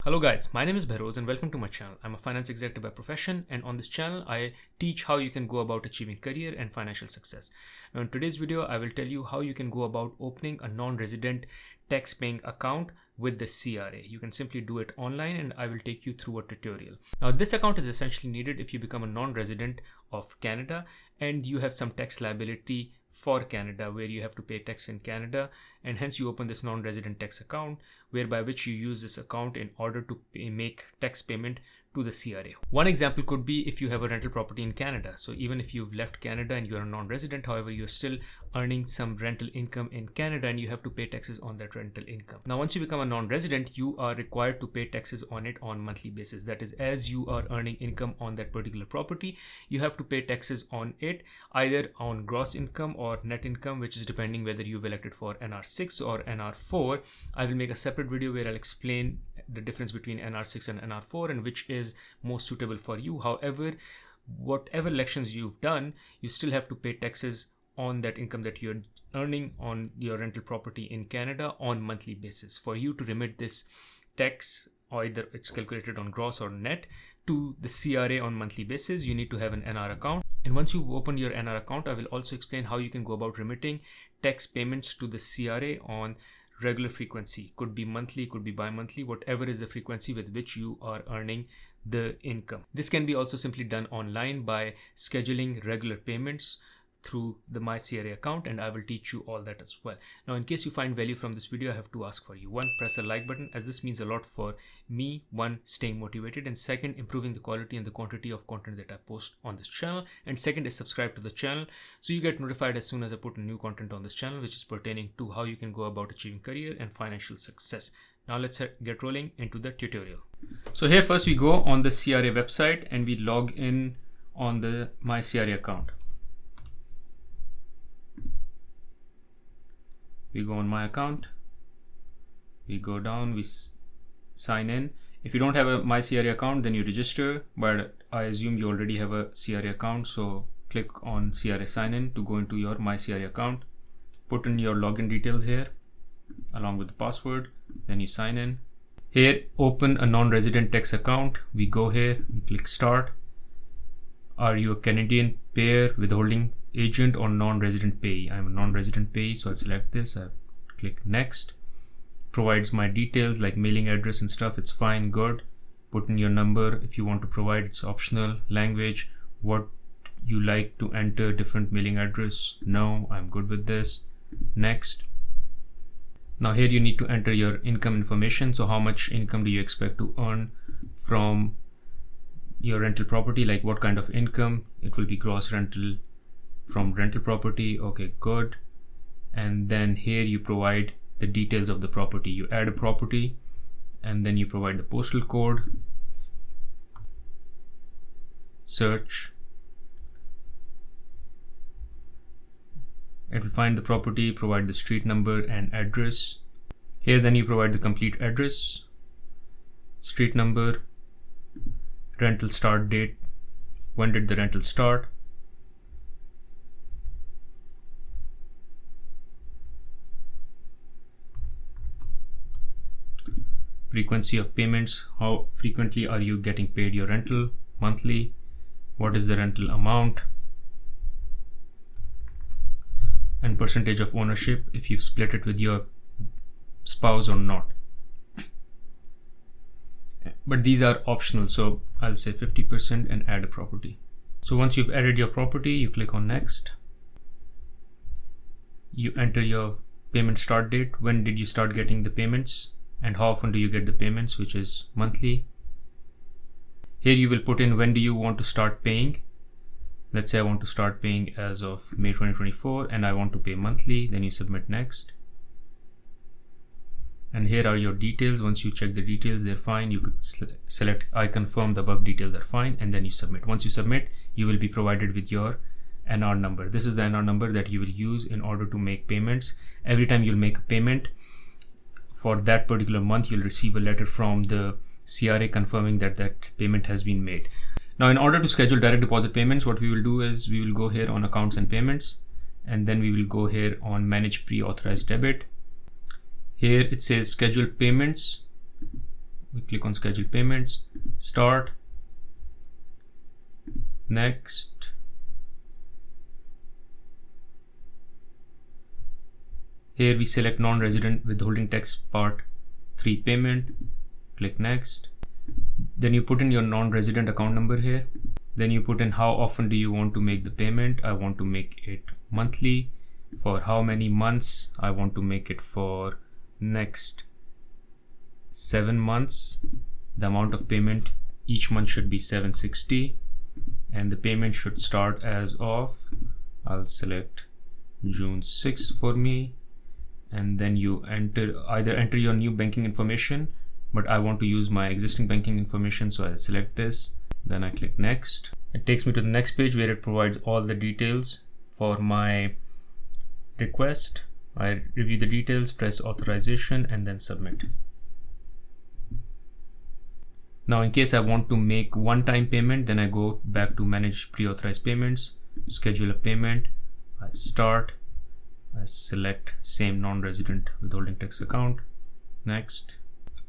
Hello guys, my name is Behroz and welcome to my channel. I'm a finance executive by profession, and on this channel I teach how you can go about achieving career and financial success. Now in today's video I will tell you how you can go about opening a non-resident tax paying account with the CRA. You can simply do it online and I will take you through a tutorial. Now this account is essentially needed if you become a non-resident of Canada and you have some tax liability for Canada where you have to pay tax in Canada, and hence you open this non-resident tax account whereby which you use this account in order to make tax payment to the CRA. One example could be if you have a rental property in Canada. So even if you've left Canada and you're a non-resident, however, you're still earning some rental income in Canada and you have to pay taxes on that rental income. Now, once you become a non-resident, you are required to pay taxes on it on monthly basis. That is, as you are earning income on that particular property, you have to pay taxes on it, either on gross income or net income, which is depending whether you've elected for NR6 or NR4. I will make a separate video where I'll explain the difference between NR6 and NR4 and which is most suitable for you. However, whatever elections you've done, you still have to pay taxes on that income that you're earning on your rental property in Canada on monthly basis. For you to remit this tax, either it's calculated on gross or net, to the CRA on monthly basis, you need to have an NR account. And once you've opened your NR account, I will also explain how you can go about remitting tax payments to the CRA on regular frequency. Could be monthly, could be bi-monthly, whatever is the frequency with which you are earning the income. This can be also simply done online by scheduling regular payments through the My CRA account, and I will teach you all that as well. Now, in case you find value from this video, I have to ask for you. One, press the like button, as this means a lot for me. One, staying motivated, and second, improving the quality and the quantity of content that I post on this channel. And second is subscribe to the channel so you get notified as soon as I put a new content on this channel, which is pertaining to how you can go about achieving career and financial success. Now let's get rolling into the tutorial. So here first we go on the CRA website and we log in on the My CRA account. We go on my account, we go down, we sign in. If you don't have a My CRA account, then you register, but I assume you already have a CRA account, so click on CRA sign in to go into your My CRA account. Put in your login details here along with the password, then you sign in. Here, open a non-resident tax account. We go here, we click start. Are you a Canadian payer, withholding agent, or non-resident payee? I'm a non-resident payee, so I select this. I click next. Provides my details like mailing address and stuff. It's fine, good. Put in your number if you want to provide. It's optional. Language, what you like to enter, different mailing address. No, I'm good with this. Next. Now here you need to enter your income information. So how much income do you expect to earn from your rental property, like what kind of income? It will be gross rental from rental property. Okay, good. And then here you provide the details of the property. You add a property and then you provide the postal code, search. It will find the property, provide the street number and address. Here then you provide the complete address, street number, rental start date, when did the rental start, frequency of payments, how frequently are you getting paid your rental, monthly, what is the rental amount, and percentage of ownership, if you've split it with your spouse or not. But these are optional, so I'll say 50% and add a property. So once you've added your property, you click on next. You enter your payment start date. When did you start getting the payments and how often do you get the payments, which is monthly. Here you will put in when do you want to start paying. Let's say I want to start paying as of May 2024 and I want to pay monthly. Then you submit next. And here are your details. Once you check the details, they're fine. You could select I confirm the above details are fine, and then you submit. Once you submit, you will be provided with your NR number. This is the NR number that you will use in order to make payments. Every time you'll make a payment for that particular month, you'll receive a letter from the CRA confirming that that payment has been made. Now, in order to schedule direct deposit payments, what we will do is we will go here on accounts and payments, and then we will go here on manage pre-authorized debit. Here it says schedule payments. We click on schedule payments, start, next. Here we select non-resident withholding tax part 3 payment, click next. Then you put in your non-resident account number here. Then you put in how often do you want to make the payment. I want to make it monthly. For how many months? I want to make it for next 7 months. The amount of payment each month should be 760, and the payment should start as of, I'll select June 6 for me. And then you either enter your new banking information, but I want to use my existing banking information, so I select this. Then I click next. It takes me to the next page where it provides all the details for my request. I review the details, press authorization, and then submit. Now in case I want to make one-time payment, then I go back to manage pre-authorized payments, schedule a payment, I start, I select same non-resident withholding tax account, next,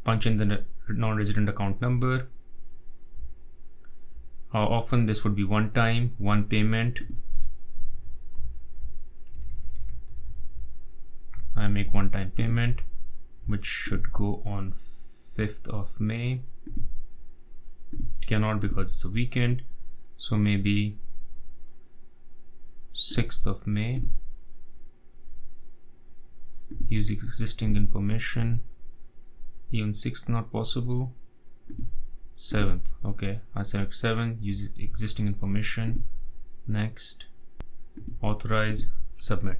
punch in the non-resident account number, how often. This would be one time, one payment. I make one-time payment, which should go on 5th of May. It cannot because it's a weekend, so maybe 6th of May. Use existing information. Even 6th not possible. 7th, okay, I select 7, use existing information, next, authorize, submit.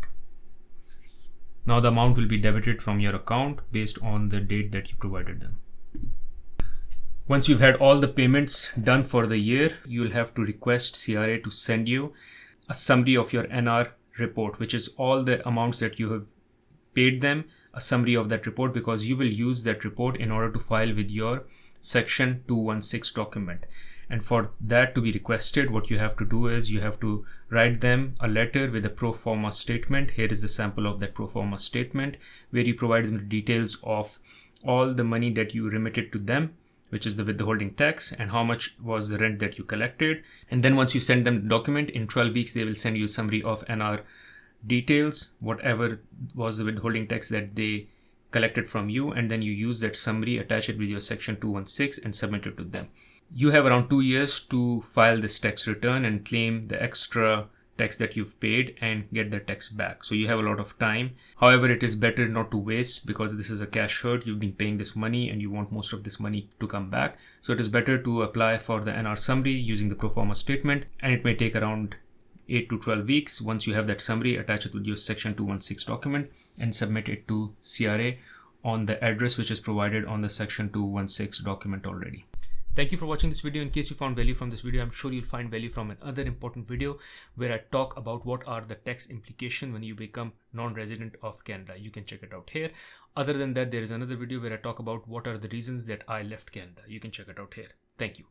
Now the amount will be debited from your account based on the date that you provided them. Once you've had all the payments done for the year, you'll have to request CRA to send you a summary of your NR report, which is all the amounts that you have paid them, a summary of that report, because you will use that report in order to file with your section 216 document. And for that to be requested, what you have to do is you have to write them a letter with a pro forma statement. Here is the sample of that pro forma statement, where you provide them the details of all the money that you remitted to them, which is the withholding tax, and how much was the rent that you collected. And then once you send them the document, in 12 weeks they will send you a summary of NR details, whatever was the withholding tax that they collected from you, and then you use that summary, attach it with your section 216 and submit it to them. You have around 2 years to file this tax return and claim the extra tax that you've paid and get the tax back. So you have a lot of time. However, it is better not to waste, because this is a cash hurt. You've been paying this money and you want most of this money to come back. So it is better to apply for the NR summary using the pro forma statement, and it may take around 8 to 12 weeks. Once you have that summary, attach it with your section 216 document and submit it to CRA on the address which is provided on the section 216 document already. Thank you for watching this video. In case you found value from this video, I'm sure you'll find value from another important video where I talk about what are the tax implications when you become non-resident of Canada. You can check it out here. Other than that, there is another video where I talk about what are the reasons that I left Canada. You can check it out here. Thank you.